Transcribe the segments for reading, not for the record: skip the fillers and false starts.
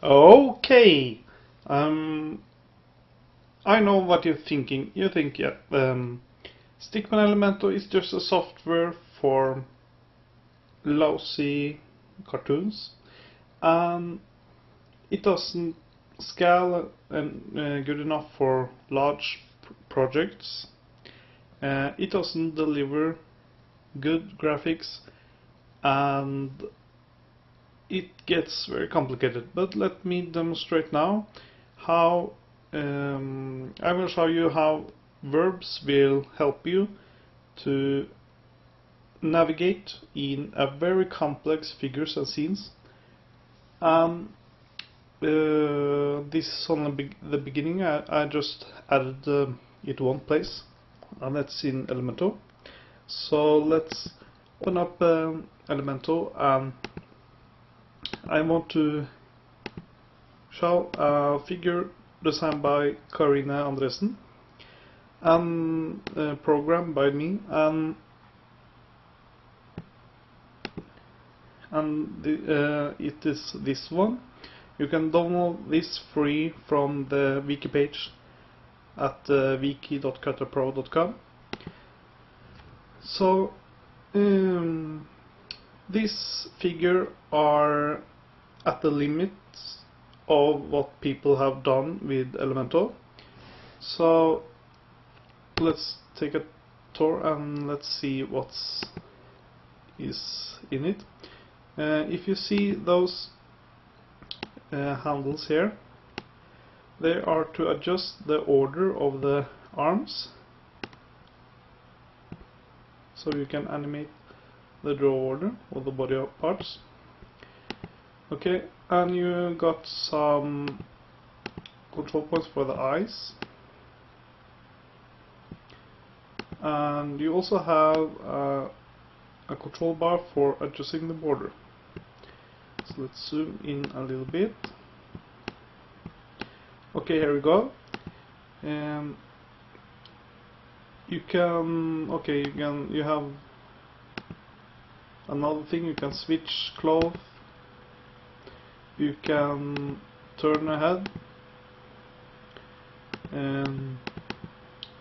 Okay. Um, I know what you're thinking. You think, yeah, Stickman Elementor is just a software for lousy cartoons, and it doesn't scale and good enough for large projects. It doesn't deliver good graphics, and it gets very complicated. But let me demonstrate now how I will show you how verbs will help you to navigate in a very complex figures and scenes. This is only the beginning. I just added it one place, and that's in Elementor. So let's open up Elementor, and I want to show a figure designed by Karina Andresen and programmed by me, and it is this one. You can download this free from the wiki page at wiki.cutterpro.com. So this figure are at the limits of what people have done with Elementor. So let's take a tour and let's see what is in it. If you see those handles here, they are to adjust the order of the arms, so you can animate the draw order of the body parts. Okay, and you got some control points for the eyes, and you also have a control bar for adjusting the border. So let's zoom in a little bit. Okay, here we go. You have another thing. You can switch cloth. You can turn ahead, and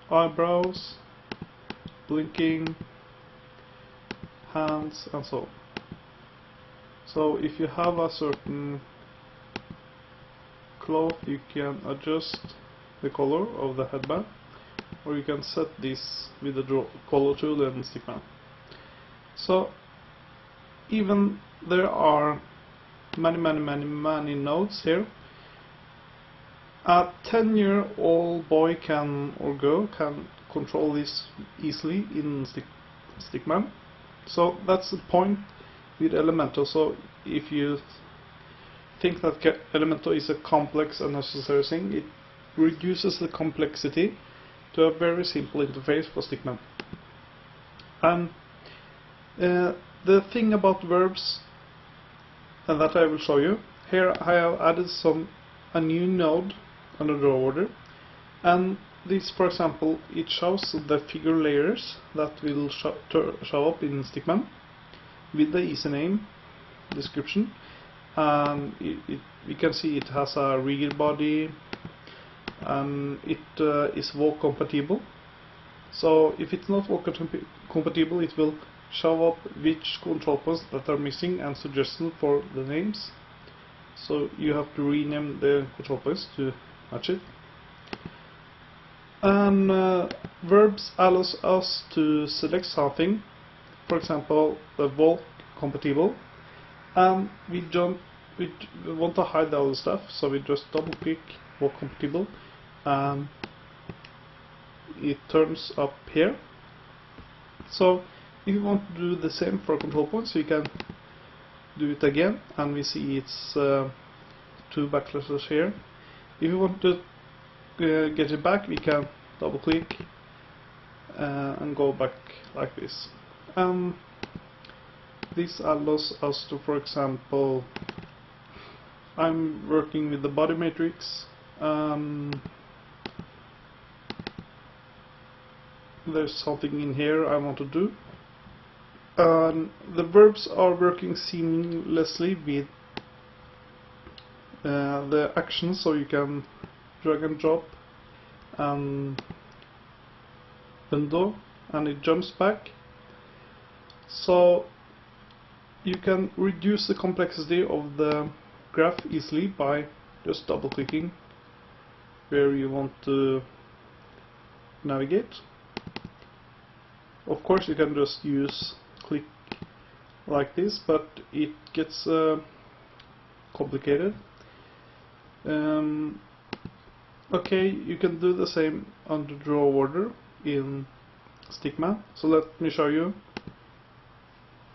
eyebrows, blinking, hands, and so on. So if you have a certain cloth, you can adjust the color of the headband, or you can set this with the color tool and Stickman. So even there are many nodes here. A 10-year-old boy or girl can control this easily in Stickman. So that's the point with Elementor. So if you think that Elementor is a complex and necessary thing, it reduces the complexity to a very simple interface for Stickman. And the thing about verbs that I will show you here, I have added a new node under the order, and this, for example, it shows the figure layers that will show up in Stickman with the easy name description. And we can see it has a real body, and it is walk compatible. So if it's not walk compatible, it will show up which control points that are missing and suggestions for the names. So you have to rename the control points to match it. And verbs allows us to select something, for example, the walk compatible, and we want to hide the other stuff, so we just double click walk compatible, and it turns up here. So if you want to do the same for control points, we can do it again, and we see it's 2 backslashes here. If you want to get it back, we can double click and go back like this. This allows us to, for example, I'm working with the body matrix. There's something in here I want to do. The verbs are working seamlessly with the actions, so you can drag and drop and undo, and it jumps back. So you can reduce the complexity of the graph easily by just double clicking where you want to navigate. Of course you can just use click like this, but it gets complicated. Okay, you can do the same under draw order in Stickman. So let me show you.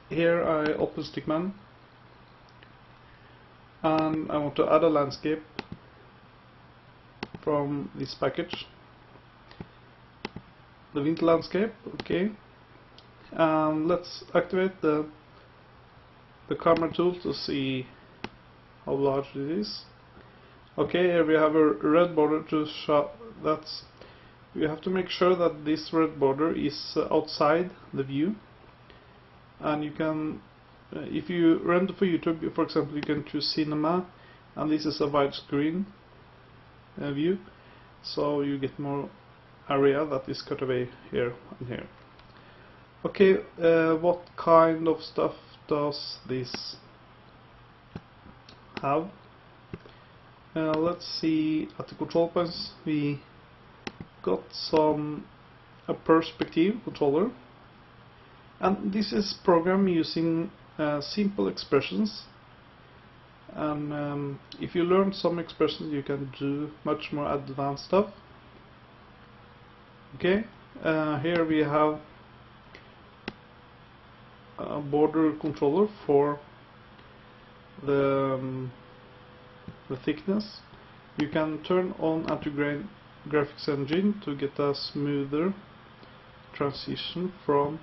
Here I open Stickman and I want to add a landscape from this package, the winter landscape. Okay, and let's activate the camera tool to see how large it is. Okay, here we have a red border to show. We have to make sure that this red border is outside the view. And you can, if you render for YouTube, for example, you can choose cinema, and this is a widescreen view, so you get more area that is cut away here and here. Okay, what kind of stuff does this have? Let's see at the control points. We got a perspective controller, and this is programmed using simple expressions. And if you learn some expressions, you can do much more advanced stuff. Okay, here we have a border controller for the thickness. You can turn on Anti-Grain Graphics Engine to get a smoother transition from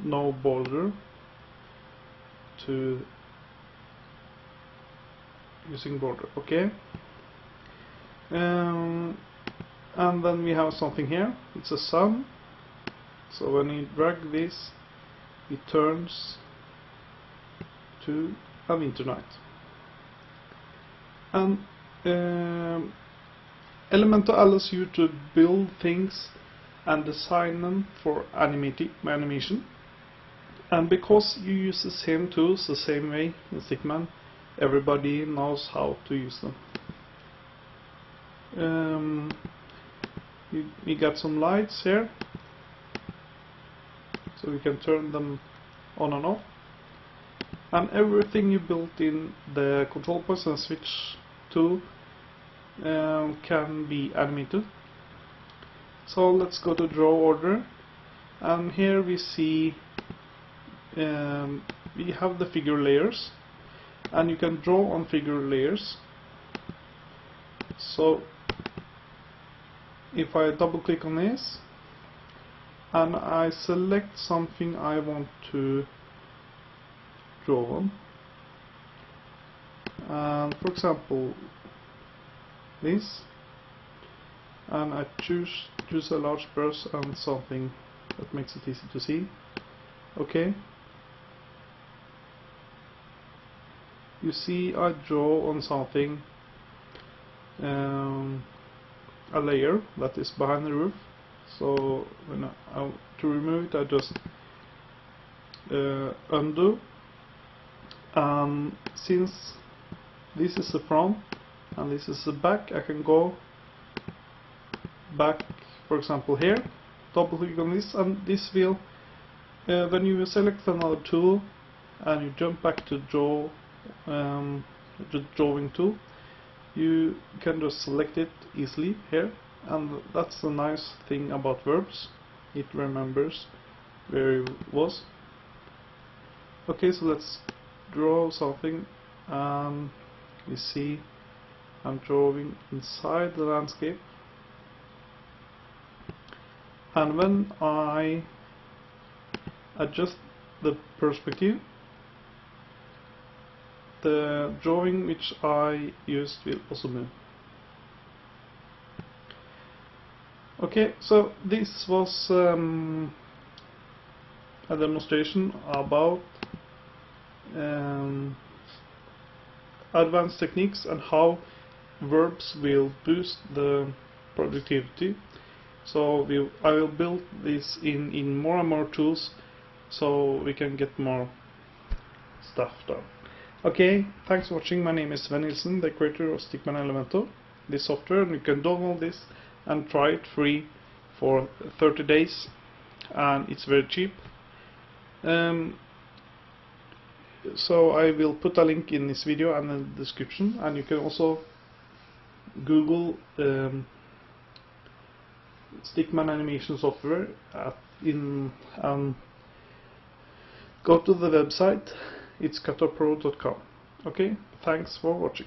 no border to using border. Okay, and then we have something here. It's a sun, so when you drag this, it turns to a winter night. And Elementor allows you to build things and design them for animation. And because you use the same tools the same way in Stickman, everybody knows how to use them. We got some lights here, so we can turn them on and off. And everything you built in the control points and switch tool can be animated. So let's go to draw order, and here we see we have the figure layers, and you can draw on figure layers. So if I double click on this and I select something I want to draw on, and for example this, and I choose a large brush and something that makes it easy to see. Okay, you see I draw on something, a layer that is behind the roof. So when to remove it, I just undo, and since this is the front and this is the back, I can go back, for example here, double click on this, and this will when you select another tool and you jump back to draw the drawing tool, you can just select it easily here. And that's the nice thing about verbs, it remembers where it was. Okay, so let's draw something, and you see I'm drawing inside the landscape, and when I adjust the perspective, the drawing which I used will also move. Okay, so this was a demonstration about advanced techniques and how verbs will boost the productivity. So I will build this in more and more tools so we can get more stuff done. Okay, thanks for watching. My name is Sven Nilsen, the creator of Stickman Elementor, this software, and you can download this and try it free for 30 days, and it's very cheap. So I will put a link in this video and in the description, and you can also Google Stickman animation software and go to the website. It's cutterpro.com. Okay, thanks for watching.